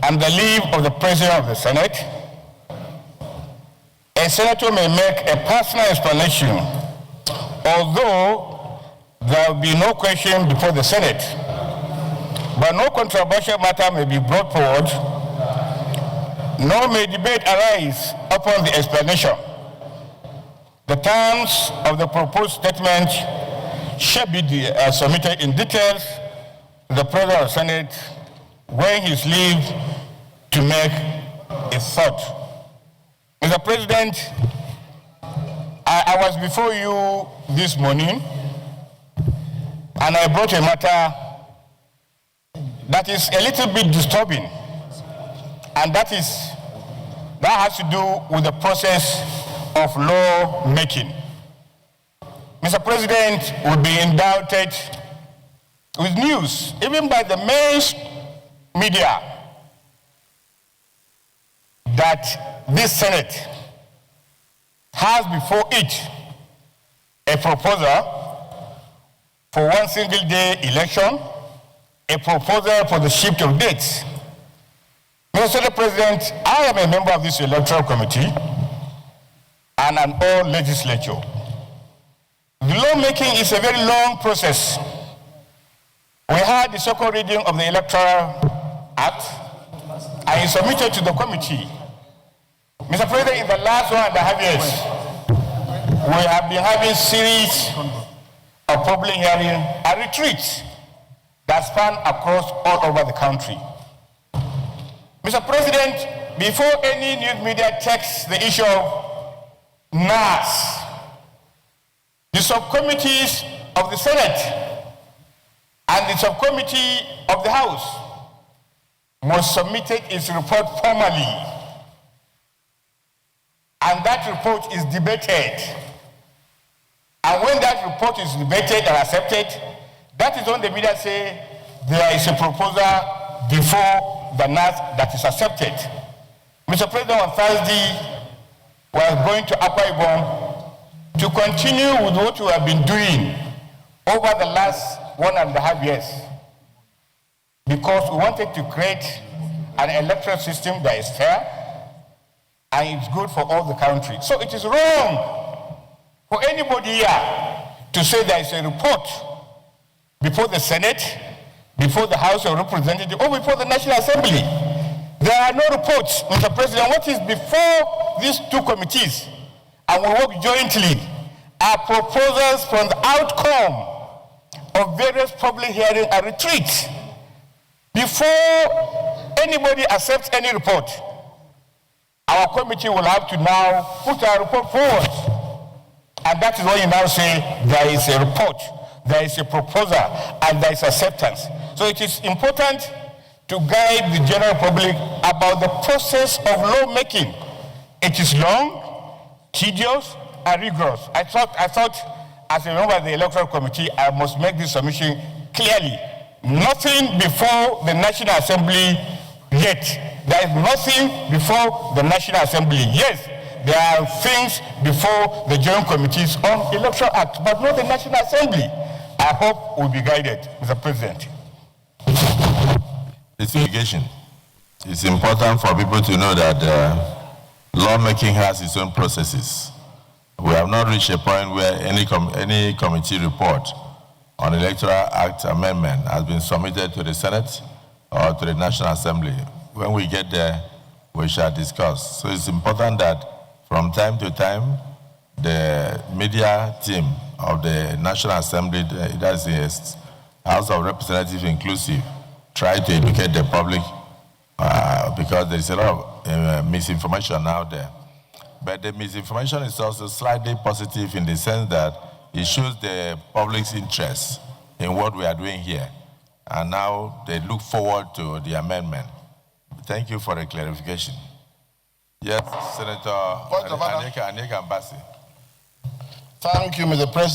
and the leave of the President of the Senate, a senator may make a personal explanation, although there will be no question before the Senate, but no controversial matter may be brought forward, nor may debate arise upon the explanation. The terms of the proposed statement shall be submitted in details to the President of the Senate when he is leave to make a thought. Mr. President, I was before you this morning and I brought a matter that is a little bit disturbing, and that has to do with the process of law making. Mr. President will be indicted with news, even by the main media, that this Senate has before it a proposal for one single day election, a proposal for the shift of dates. Mr. President, I am a member of this electoral committee and an all legislature. The lawmaking is a very long process. We had the second reading of the Electoral Act and it submitted to the committee. Mr. President, in the last 1.5 years, we have been having series of public hearings and retreats that span across all over the country. Mr. President, before any news media takes the issue of NAS, the subcommittees of the Senate and the subcommittee of the House must submit its report formally, and that report is debated. And when that report is debated and accepted, that is when the media say there is a proposal before the NAS that is accepted. Mr. President, on Thursday, we are going to Akwa Ibom to continue with what we have been doing over the last 1.5 years, because we wanted to create an electoral system that is fair and it's good for all the country. So it is wrong for anybody here to say there is a report before the Senate, before the House of Representatives, or before the National Assembly. There are no reports, Mr. President. What is before these two committees, and we work jointly, are proposals from the outcome of various public hearings and retreats. Before anybody accepts any report, our committee will have to now put our report forward. And that is why you now say there is a report, there is a proposal, and there is acceptance. So it is important to guide the general public about the process of lawmaking. It is long, tedious, and rigorous. I thought, as a member of the Electoral Committee, I must make this submission clearly. Nothing before the National Assembly yet. There is nothing before the National Assembly. Yes, there are things before the Joint Committees on Electoral Act, but not the National Assembly. I hope we'll be guided, Mr. President. Investigation. It's important for people to know that lawmaking has its own processes. We have not reached a point where any committee report on Electoral Act amendment has been submitted to the Senate or to the National Assembly. When we get there, we shall discuss. So it's important that from time to time, the media team of the National Assembly, that's the House of Representatives inclusive, try to educate the public because there is a lot of misinformation out there. But the misinformation is also slightly positive in the sense that it shows the public's interest in what we are doing here. And now they look forward to the amendment. Thank you for the clarification. Yes, Senator Anyeka Mbasi. Thank you, Mr. President.